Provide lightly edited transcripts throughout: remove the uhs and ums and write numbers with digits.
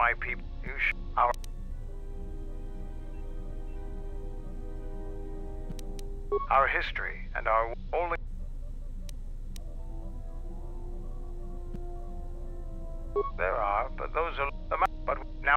my people. Our history and our only. There are, but those are the. But now.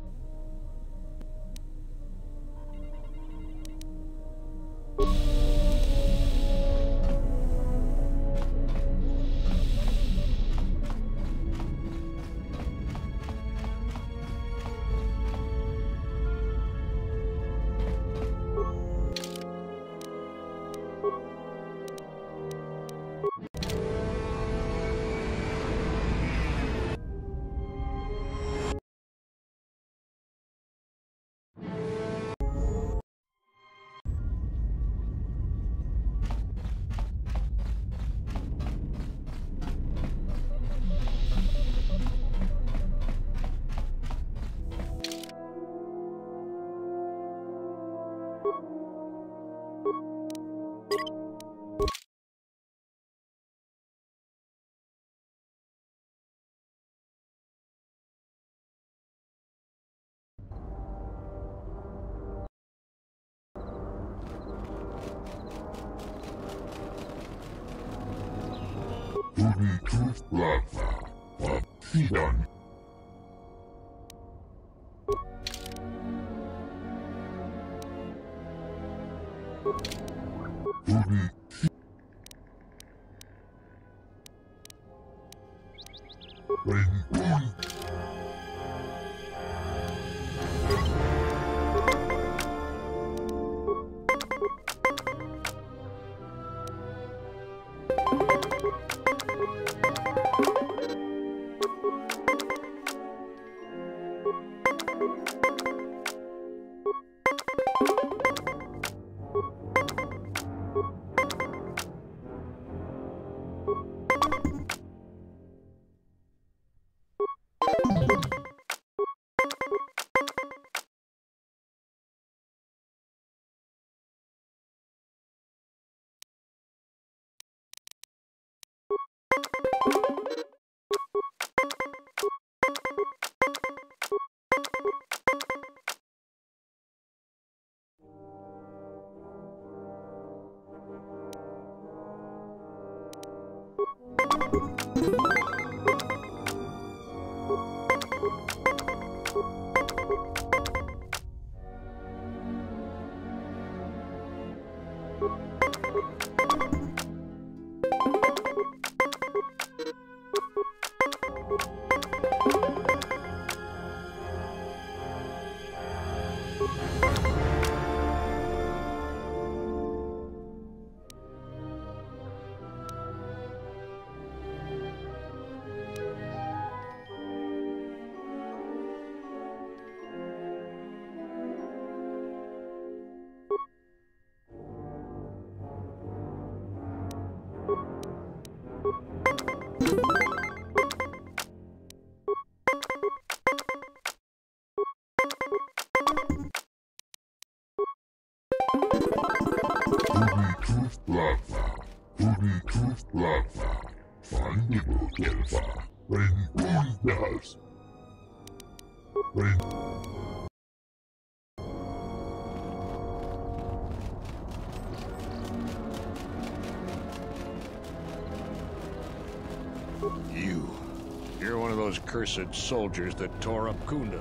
You're one of those cursed soldiers that tore up Kunda.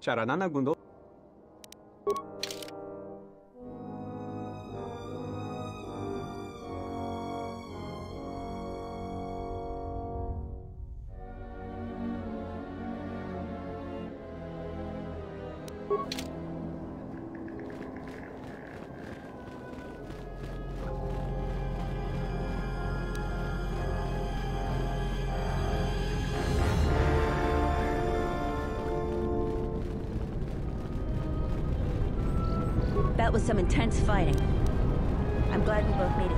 Charanana Gundo. That was some intense fighting. I'm glad we both made it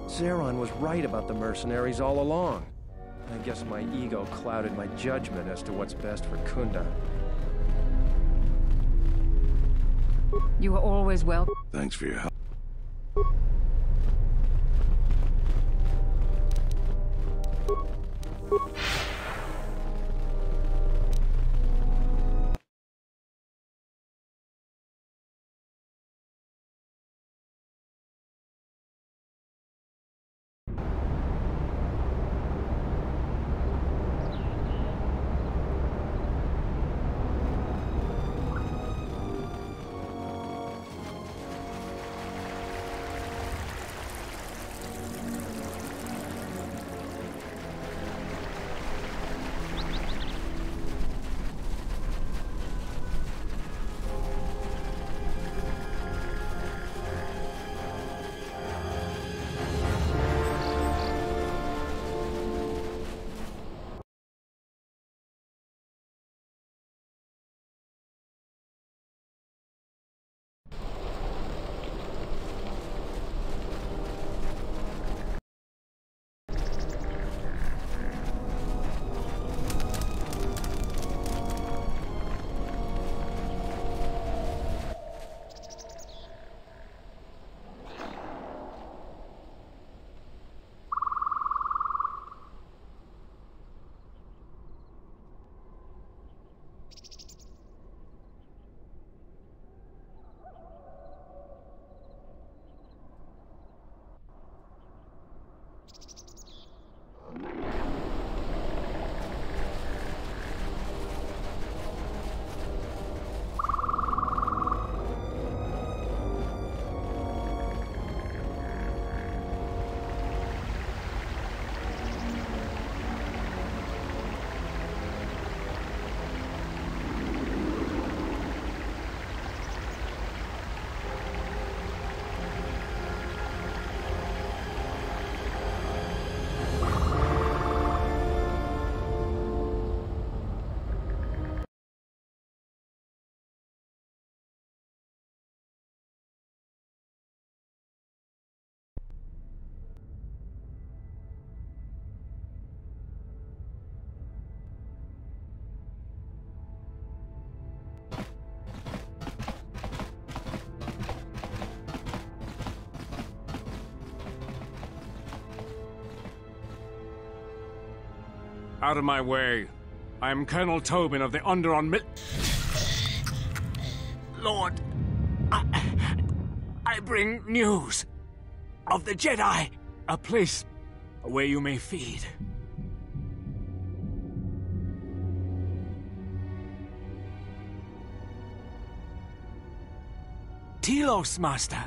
through. Zeron was right about the mercenaries all along. I guess my ego clouded my judgment as to what's best for Kunda. You are always welcome. Thanks for your help. Out of my way. I am Colonel Tobin of the Underon Lord, I bring news of the Jedi, a place where you may feed. Telos, Master.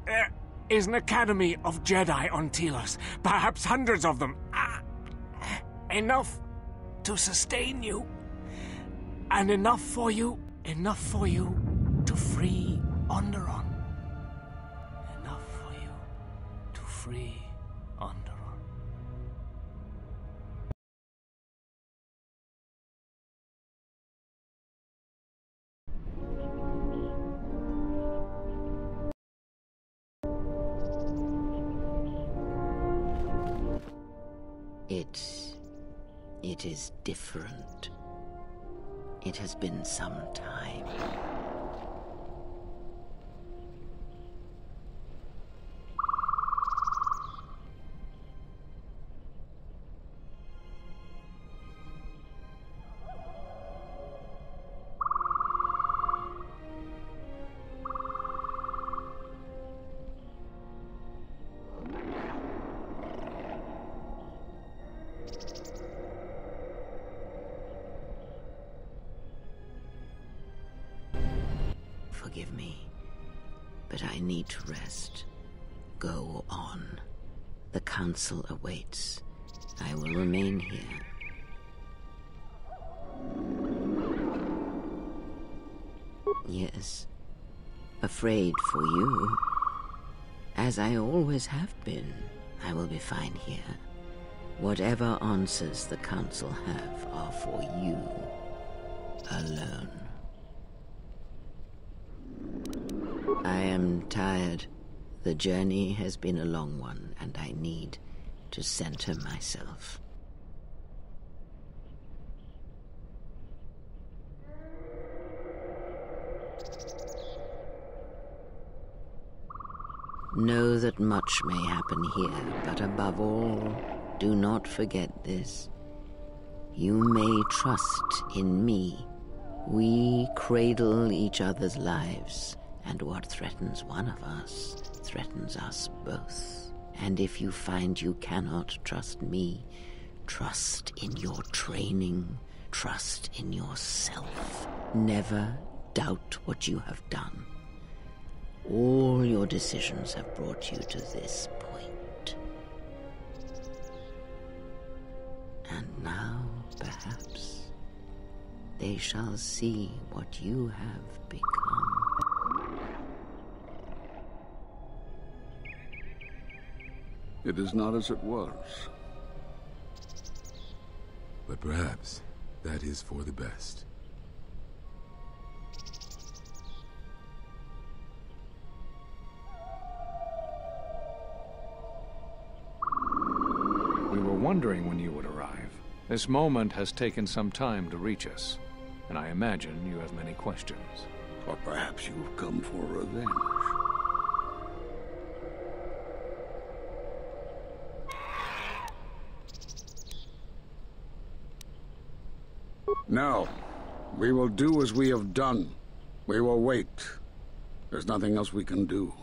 There is an academy of Jedi on Telos, perhaps hundreds of them. Enough to sustain you, and enough for you to free Onderon. Enough for you to free Onderon. It is different. It has been some time. Forgive me, but I need to rest. Go on. The council awaits. I will remain here. Yes. Afraid for you. As I always have been, I will be fine here. Whatever answers the Council have are for you alone. I am tired. The journey has been a long one, and I need to center myself. Know that much may happen here, but above all, do not forget this. You may trust in me. We cradle each other's lives, and what threatens one of us threatens us both. And if you find you cannot trust me, trust in your training, trust in yourself. Never doubt what you have done. All your decisions have brought you to this point. And now, perhaps, they shall see what you have become. It is not as it was. But perhaps that is for the best. We were wondering when you would arrive. This moment has taken some time to reach us, and I imagine you have many questions. Or perhaps you have come for revenge. No. We will do as we have done. We will wait. There's nothing else we can do.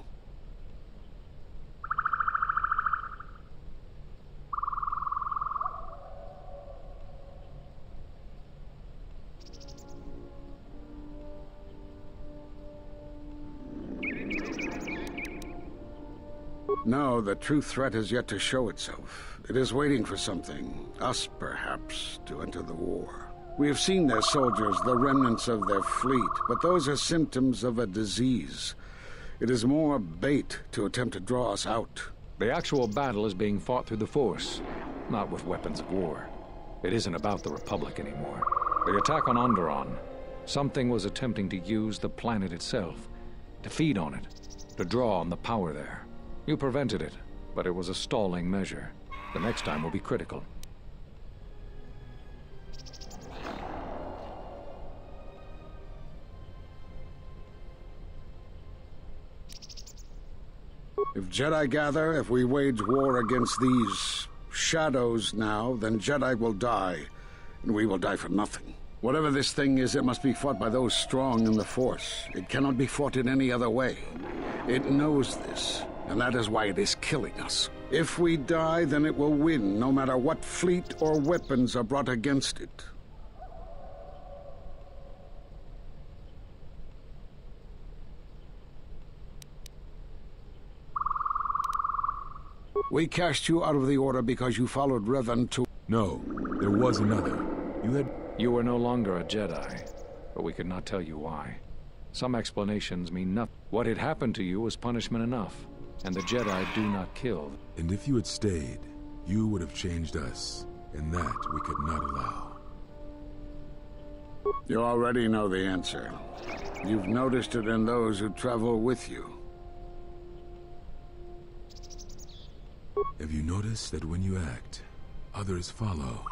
No, the true threat has yet to show itself. It is waiting for something, us perhaps, to enter the war. We have seen their soldiers, the remnants of their fleet, but those are symptoms of a disease. It is more bait to attempt to draw us out. The actual battle is being fought through the Force, not with weapons of war. It isn't about the Republic anymore. The attack on Onderon, something was attempting to use the planet itself, to feed on it, to draw on the power there. You prevented it, but it was a stalling measure. The next time will be critical. If Jedi gather, if we wage war against these shadows now, then Jedi will die, and we will die for nothing. Whatever this thing is, it must be fought by those strong in the Force. It cannot be fought in any other way. It knows this, and that is why it is killing us. If we die, then it will win, no matter what fleet or weapons are brought against it. We cast you out of the Order because you followed Revan to... No, there was another. You were no longer a Jedi, but we could not tell you why. Some explanations mean nothing. What had happened to you was punishment enough, and the Jedi do not kill. And if you had stayed, you would have changed us, and that we could not allow. You already know the answer. You've noticed it in those who travel with you. Have you noticed that when you act, others follow?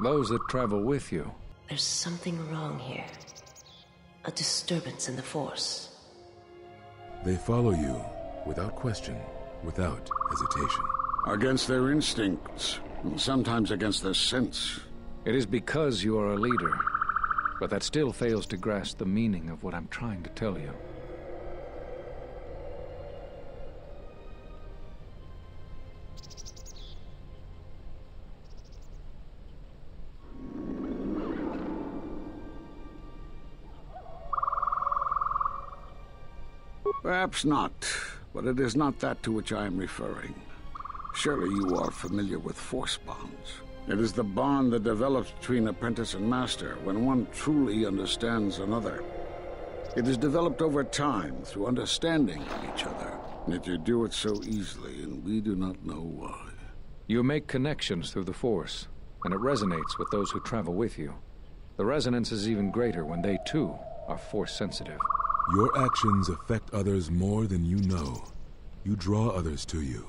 Those that travel with you. There's something wrong here. A disturbance in the Force. They follow you, without question, without hesitation. Against their instincts, and sometimes against their sense. It is because you are a leader, but that still fails to grasp the meaning of what I'm trying to tell you. Perhaps not, but it is not that to which I am referring. Surely you are familiar with Force bonds. It is the bond that develops between apprentice and master when one truly understands another. It is developed over time through understanding each other. Yet you do it so easily, and we do not know why. You make connections through the Force, and it resonates with those who travel with you. The resonance is even greater when they, too, are Force-sensitive. Your actions affect others more than you know. You draw others to you,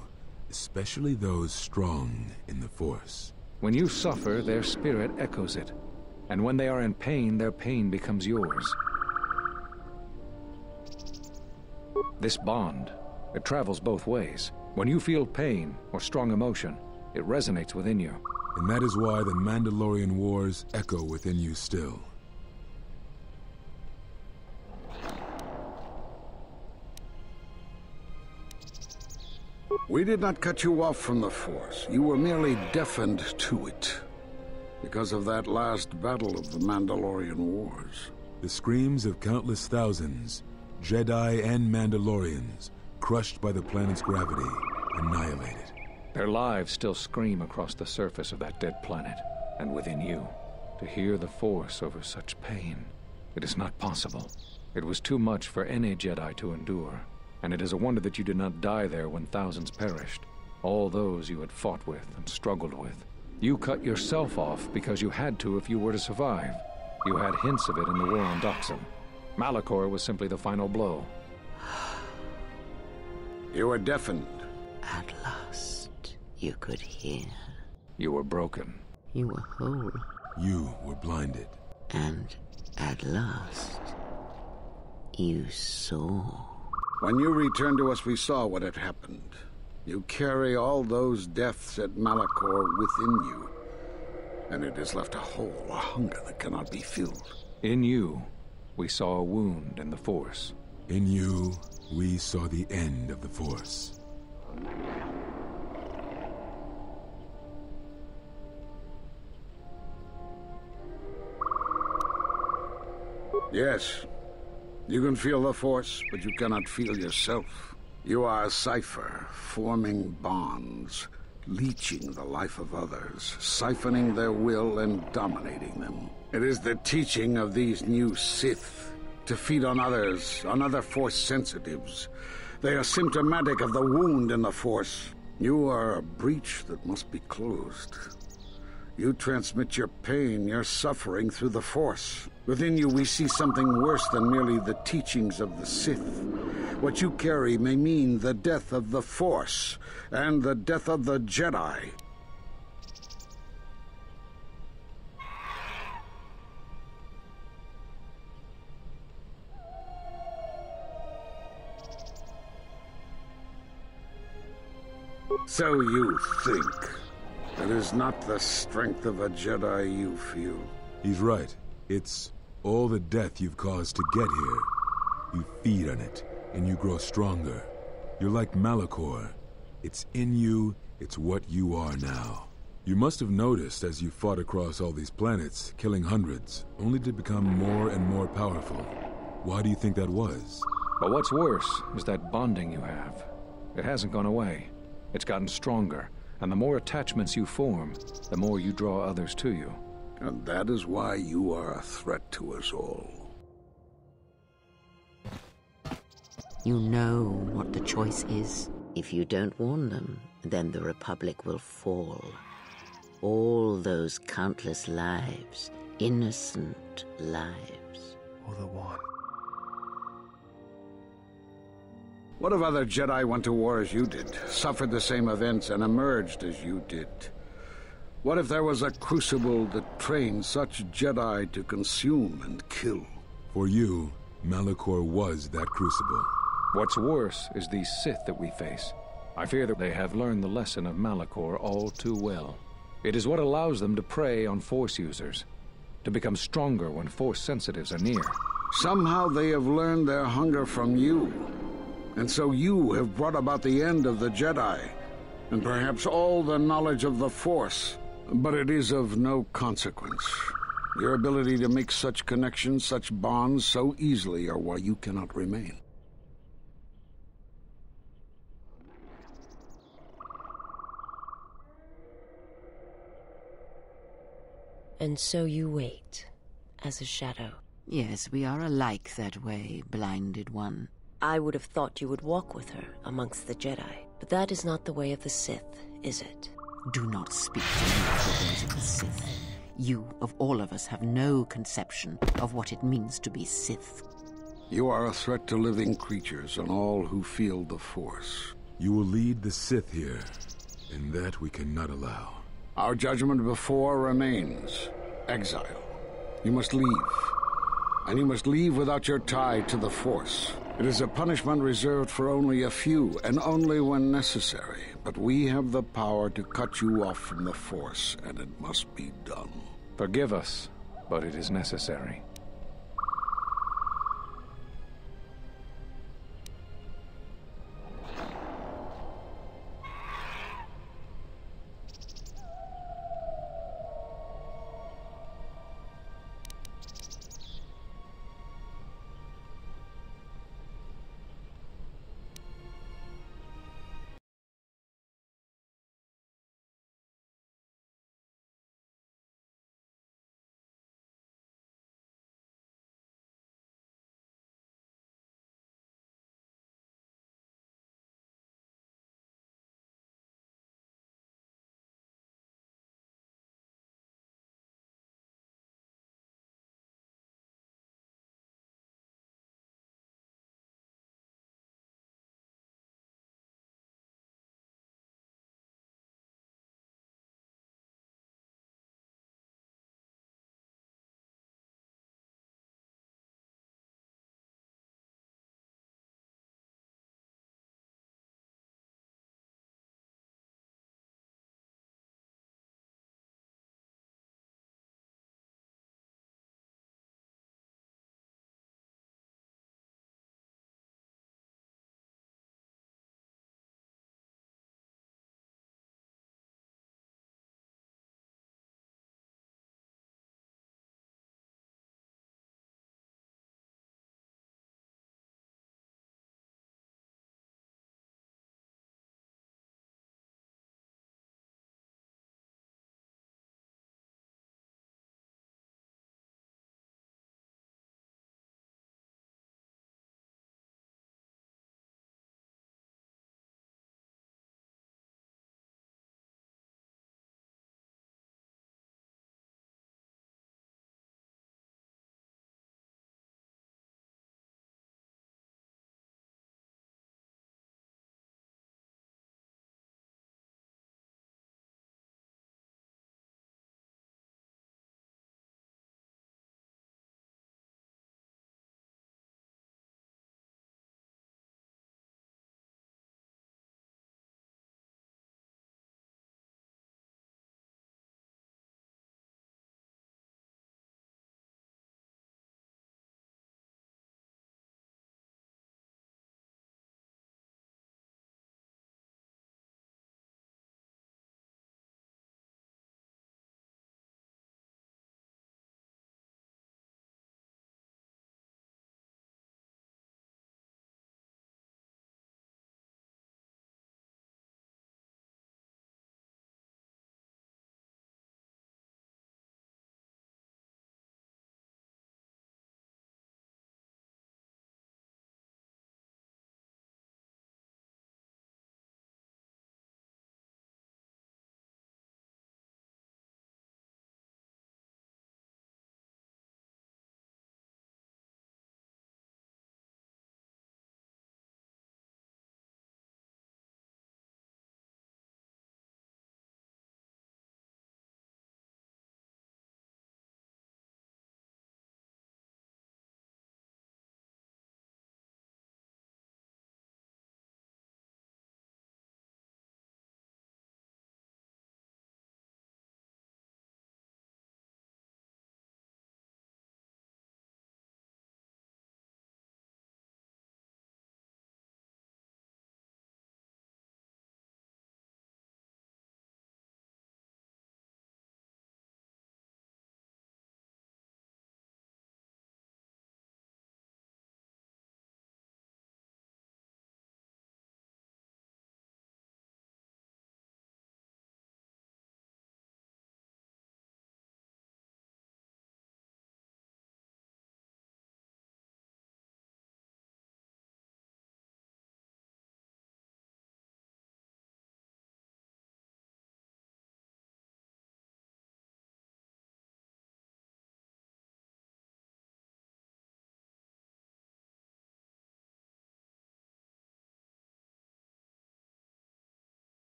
especially those strong in the Force. When you suffer, their spirit echoes it. And when they are in pain, their pain becomes yours. This bond, it travels both ways. When you feel pain or strong emotion, it resonates within you. And that is why the Mandalorian Wars echo within you still. We did not cut you off from the Force. You were merely deafened to it. Because of that last battle of the Mandalorian Wars. The screams of countless thousands, Jedi and Mandalorians, crushed by the planet's gravity, annihilated. Their lives still scream across the surface of that dead planet, and within you. To hear the Force over such pain, it is not possible. It was too much for any Jedi to endure, and it is a wonder that you did not die there when thousands perished. All those you had fought with and struggled with. You cut yourself off because you had to if you were to survive. You had hints of it in the war on Doxum. Malachor was simply the final blow. You were deafened. At last, you could hear. You were broken. You were whole. You were blinded. And at last, you saw. When you returned to us, we saw what had happened. You carry all those deaths at Malachor within you. And it has left a hole, a hunger that cannot be filled. In you, we saw a wound in the Force. In you, we saw the end of the Force. Yes, you can feel the Force, but you cannot feel yourself. You are a cipher, forming bonds, leeching the life of others, siphoning their will and dominating them. It is the teaching of these new Sith to feed on others, on other Force sensitives. They are symptomatic of the wound in the Force. You are a breach that must be closed. You transmit your pain, your suffering through the Force. Within you we see something worse than merely the teachings of the Sith. What you carry may mean the death of the Force, and the death of the Jedi. So you think. It is not the strength of a Jedi you feel. He's right. It's all the death you've caused to get here. You feed on it, and you grow stronger. You're like Malachor. It's in you, it's what you are now. You must have noticed as you fought across all these planets, killing hundreds, only to become more and more powerful. Why do you think that was? But what's worse is that bonding you have. It hasn't gone away. It's gotten stronger, and the more attachments you form, the more you draw others to you. And that is why you are a threat to us all. You know what the choice is. If you don't warn them, then the Republic will fall. All those countless lives, innocent lives. Or the one. What if other Jedi went to war as you did, suffered the same events, and emerged as you did? What if there was a crucible that trained such Jedi to consume and kill? For you, Malachor was that crucible. What's worse is these Sith that we face. I fear that they have learned the lesson of Malachor all too well. It is what allows them to prey on Force users, to become stronger when Force sensitives are near. Somehow they have learned their hunger from you. And so you have brought about the end of the Jedi, and perhaps all the knowledge of the Force. But it is of no consequence. Your ability to make such connections, such bonds so easily are why you cannot remain. And so you wait, as a shadow. Yes, we are alike that way, blinded one. I would have thought you would walk with her amongst the Jedi. But that is not the way of the Sith, is it? Do not speak to me of the ways of the Sith. You, of all of us, have no conception of what it means to be Sith. You are a threat to living creatures and all who feel the Force. You will lead the Sith here, and that we cannot allow. Our judgment before remains. Exile. You must leave. And you must leave without your tie to the Force. It is a punishment reserved for only a few, and only when necessary. But we have the power to cut you off from the Force, and it must be done. Forgive us, but it is necessary.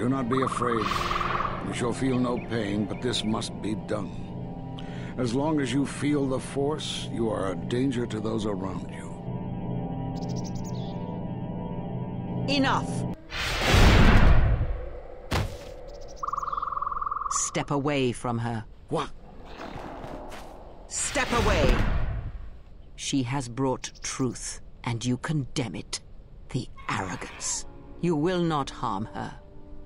Do not be afraid. You shall feel no pain, but this must be done. As long as you feel the Force, you are a danger to those around you. Enough! Step away from her. What? Step away! She has brought truth, and you condemn it. The arrogance. You will not harm her.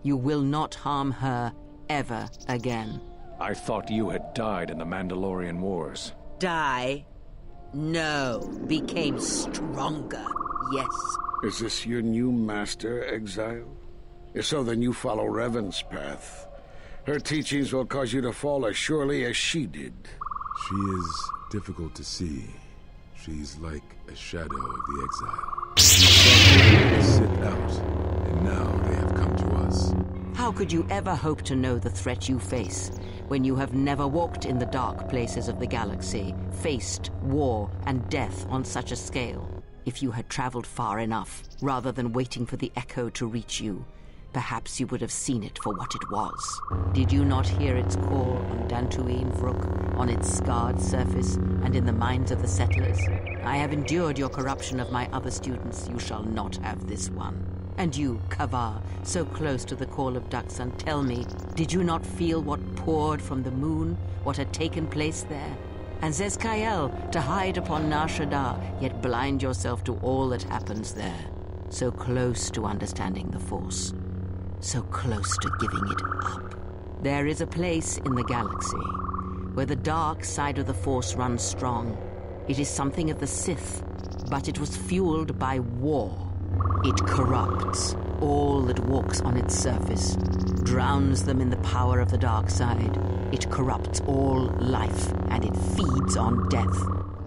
You will not harm her ever again. I thought you had died in the Mandalorian Wars. Die? No. Became stronger. Yes. Is this your new master, Exile? If so, then you follow Revan's path. Her teachings will cause you to fall as surely as she did. She is difficult to see. She's like a shadow of the exile. They sit out, and now they have come to us. How could you ever hope to know the threat you face when you have never walked in the dark places of the galaxy, faced war and death on such a scale? If you had traveled far enough, rather than waiting for the echo to reach you, perhaps you would have seen it for what it was. Did you not hear its call on Dantooine Vrook, on its scarred surface, and in the minds of the settlers? I have endured your corruption of my other students. You shall not have this one. And you, Kavar, so close to the call of Daxan, tell me, did you not feel what poured from the moon, what had taken place there? And Zezkael, to hide upon Nar Shaddaa, yet blind yourself to all that happens there. So close to understanding the Force. So close to giving it up. There is a place in the galaxy where the dark side of the Force runs strong. It is something of the Sith, but it was fueled by war. It corrupts all that walks on its surface, drowns them in the power of the dark side. It corrupts all life, and it feeds on death.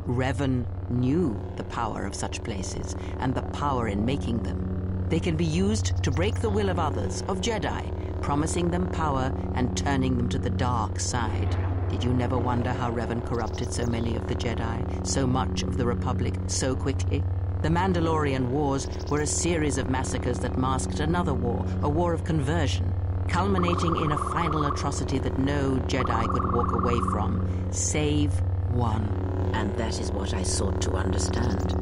Revan knew the power of such places, and the power in making them. They can be used to break the will of others, of Jedi, promising them power and turning them to the dark side. Did you never wonder how Revan corrupted so many of the Jedi, so much of the Republic, so quickly? The Mandalorian Wars were a series of massacres that masked another war, a war of conversion, culminating in a final atrocity that no Jedi could walk away from, save one. And that is what I sought to understand.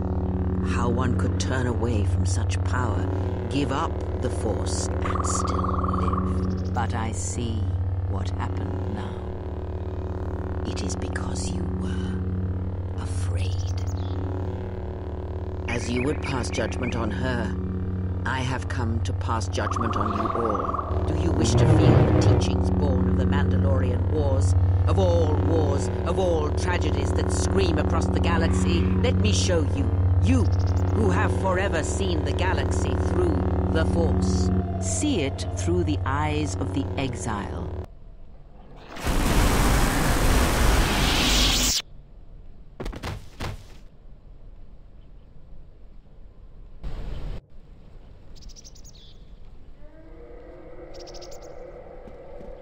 How one could turn away from such power, give up the Force, and still live. But I see what happened now. It is because you were afraid. As you would pass judgment on her, I have come to pass judgment on you all. Do you wish to feel the teachings born of the Mandalorian Wars? Of all tragedies that scream across the galaxy? Let me show you. You, who have forever seen the galaxy through the Force. See it through the eyes of the exile.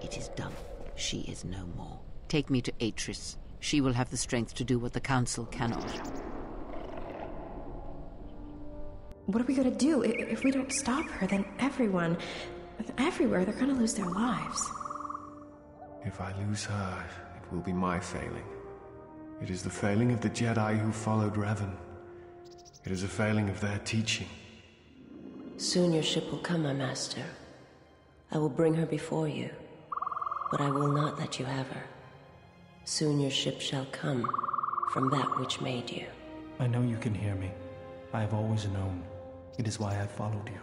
It is done. She is no more. Take me to Atris. She will have the strength to do what the Council cannot. What are we gonna do? If we don't stop her, then everyone, everywhere, they're gonna lose their lives. If I lose her, it will be my failing. It is the failing of the Jedi who followed Revan. It is a failing of their teaching. Soon your ship will come, my master. I will bring her before you, but I will not let you have her. Soon your ship shall come from that which made you. I know you can hear me. I have always known. It is why I followed you.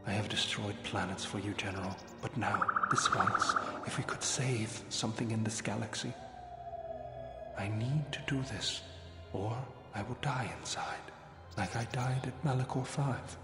I have destroyed planets for you, General. But now, this once, if we could save something in this galaxy. I need to do this, or I will die inside, like I died at Malachor 5.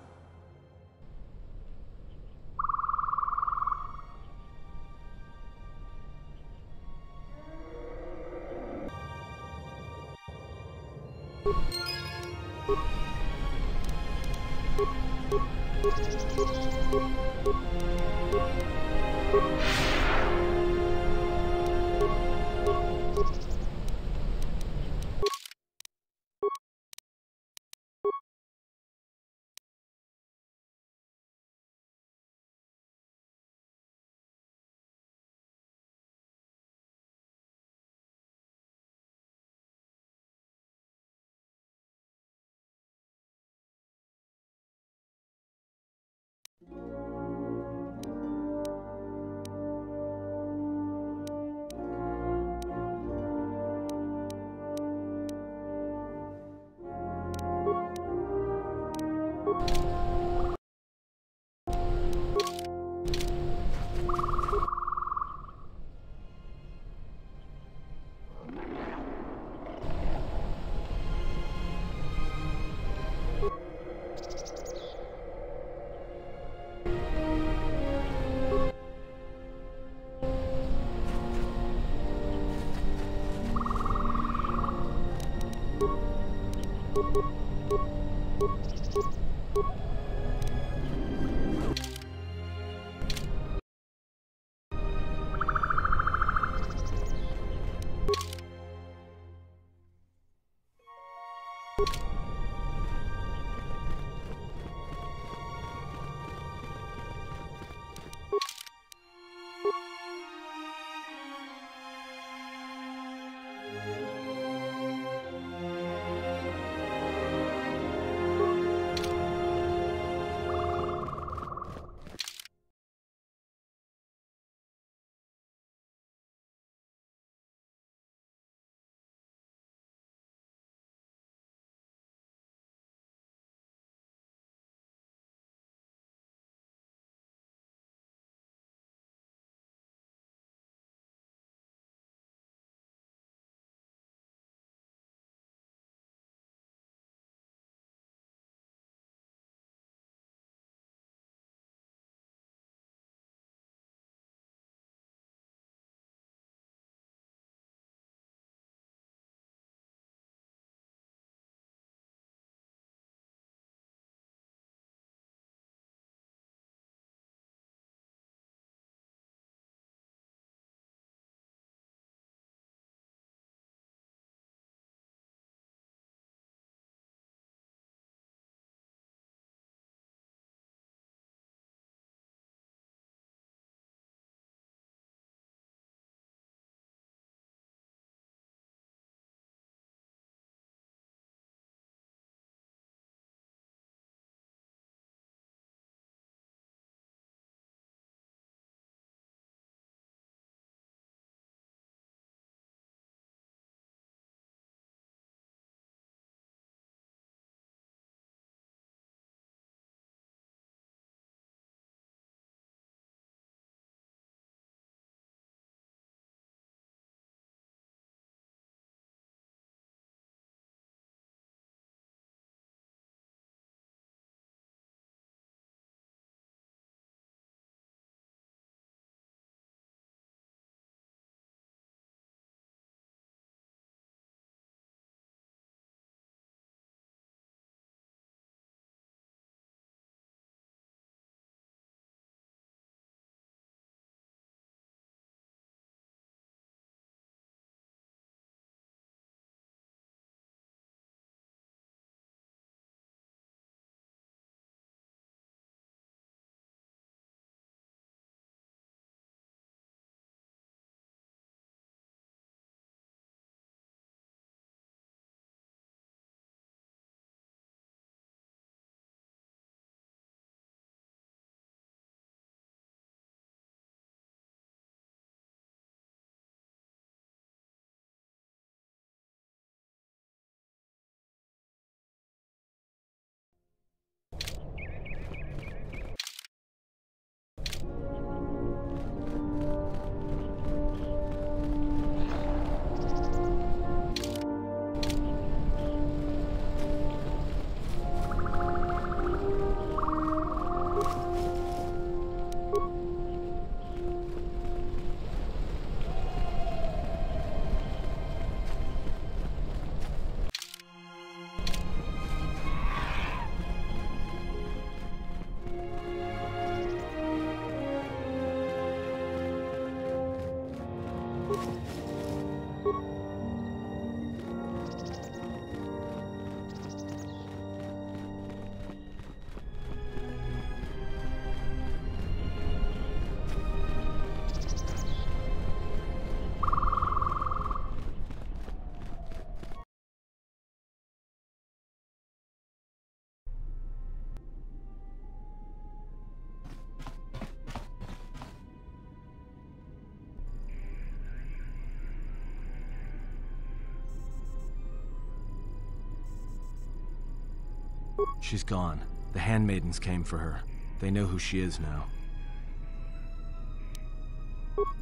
She's gone. The handmaidens came for her. They know who she is now.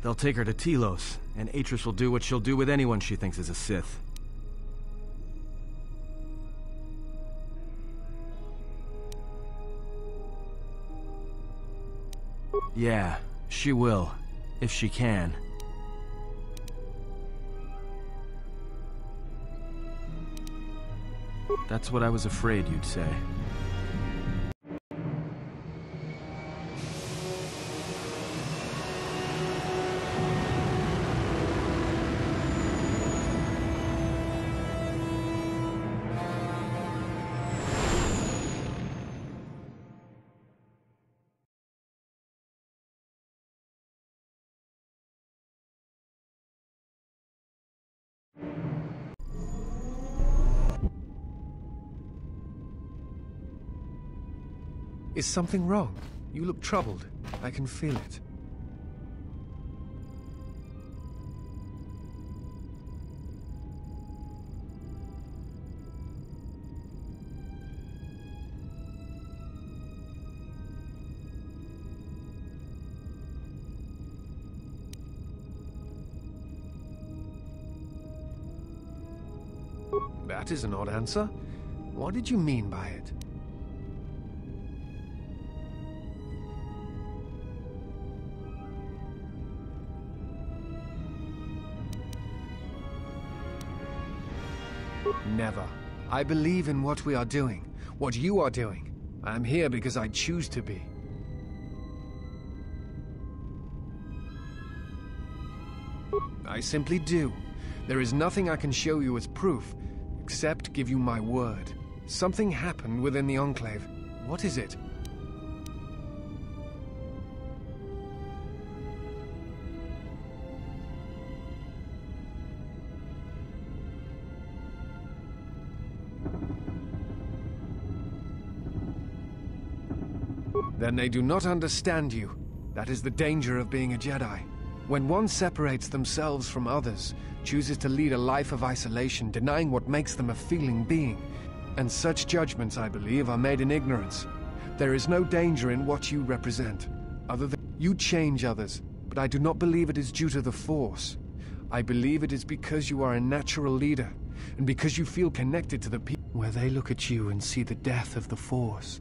They'll take her to Telos, and Atris will do what she'll do with anyone she thinks is a Sith. Yeah, she will. If she can. That's what I was afraid you'd say. Is something wrong? You look troubled. I can feel it. That is an odd answer. What did you mean by it? Never. I believe in what we are doing, what you are doing. I am here because I choose to be. I simply do. There is nothing I can show you as proof, except give you my word. Something happened within the Enclave. What is it? Then they do not understand you. That is the danger of being a Jedi. When one separates themselves from others, chooses to lead a life of isolation, denying what makes them a feeling being, and such judgments, I believe, are made in ignorance. There is no danger in what you represent, other than you change others, but I do not believe it is due to the Force. I believe it is because you are a natural leader, and because you feel connected to the people. Where they look at you and see the death of the Force,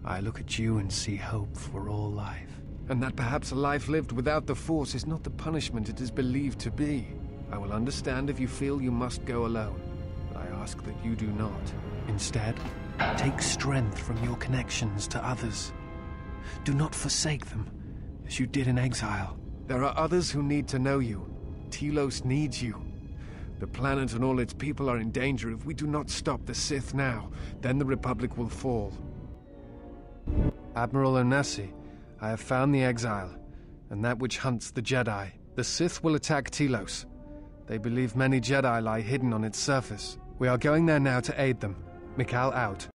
I look at you and see hope for all life. And that perhaps a life lived without the Force is not the punishment it is believed to be. I will understand if you feel you must go alone, but I ask that you do not. Instead, take strength from your connections to others. Do not forsake them, as you did in exile. There are others who need to know you. Telos needs you. The planet and all its people are in danger if we do not stop the Sith now. Then the Republic will fall. Admiral Onasi, I have found the exile, and that which hunts the Jedi. The Sith will attack Telos. They believe many Jedi lie hidden on its surface. We are going there now to aid them. Mikal out.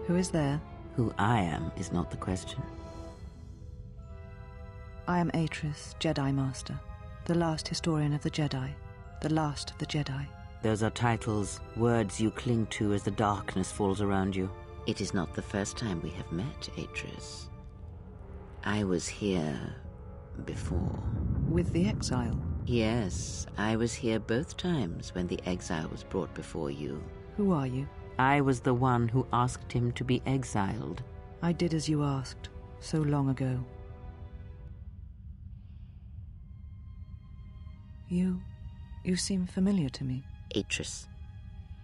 Who is there? Who I am is not the question. I am Atris, Jedi Master, the last historian of the Jedi, the last of the Jedi. Those are titles, words you cling to as the darkness falls around you. It is not the first time we have met, Atris. I was here before. With the exile? Yes, I was here both times when the exile was brought before you. Who are you? I was the one who asked him to be exiled. I did as you asked, so long ago. You seem familiar to me. Atris,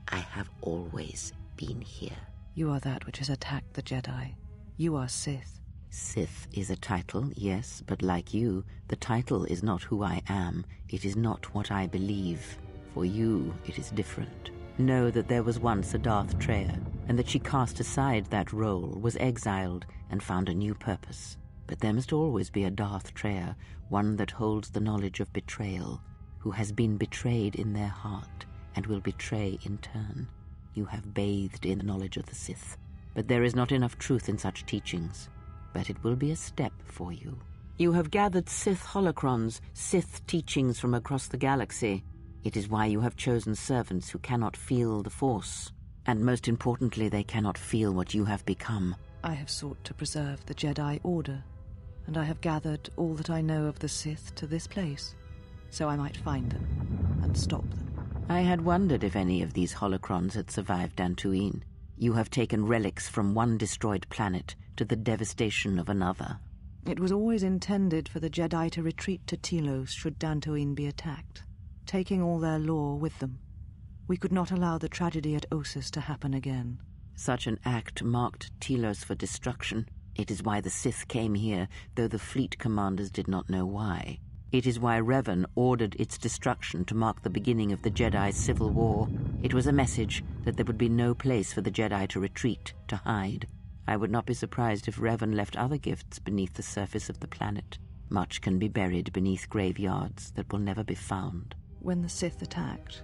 I have always been here. You are that which has attacked the Jedi. You are Sith. Sith is a title, yes, but like you, the title is not who I am. It is not what I believe. For you, it is different. Know that there was once a Darth Treya, and that she cast aside that role, was exiled, and found a new purpose. But there must always be a Darth Treya, one that holds the knowledge of betrayal, who has been betrayed in their heart, and will betray in turn. You have bathed in the knowledge of the Sith, but there is not enough truth in such teachings. But it will be a step for you. You have gathered Sith holocrons, Sith teachings from across the galaxy. It is why you have chosen servants who cannot feel the Force. And most importantly, they cannot feel what you have become. I have sought to preserve the Jedi Order, and I have gathered all that I know of the Sith to this place, so I might find them and stop them. I had wondered if any of these holocrons had survived Dantooine. You have taken relics from one destroyed planet to the devastation of another. It was always intended for the Jedi to retreat to Telos should Dantooine be attacked, taking all their lore with them. We could not allow the tragedy at Ossus to happen again. Such an act marked Telos for destruction. It is why the Sith came here, though the fleet commanders did not know why. It is why Revan ordered its destruction to mark the beginning of the Jedi's civil war. It was a message that there would be no place for the Jedi to retreat, to hide. I would not be surprised if Revan left other gifts beneath the surface of the planet. Much can be buried beneath graveyards that will never be found. When the Sith attacked,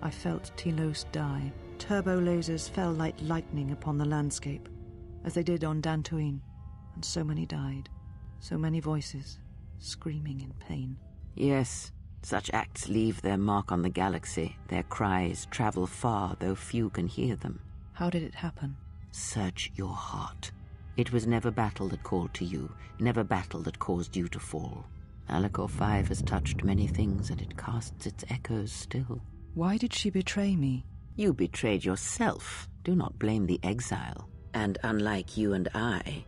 I felt Telos die. Turbo lasers fell like lightning upon the landscape, as they did on Dantooine, and so many died. So many voices, screaming in pain. Yes, such acts leave their mark on the galaxy. Their cries travel far, though few can hear them. How did it happen? Search your heart. It was never battle that called to you, never battle that caused you to fall. Alacor 5 has touched many things, and it casts its echoes still. Why did she betray me? You betrayed yourself. Do not blame the exile. And unlike you and I,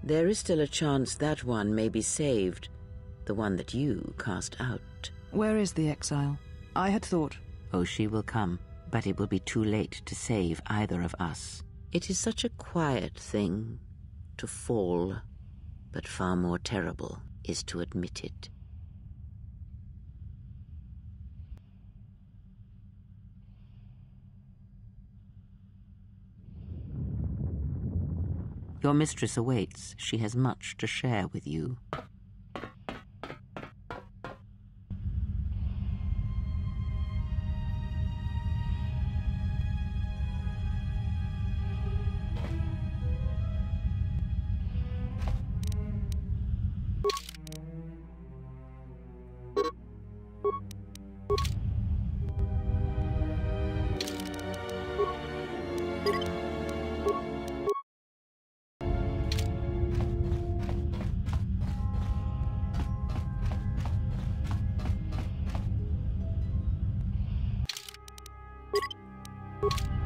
there is still a chance that one may be saved. The one that you cast out. Where is the exile? I had thought... Oh, she will come, but it will be too late to save either of us. It is such a quiet thing to fall, but far more terrible is to admit it. Your mistress awaits. She has much to share with you. You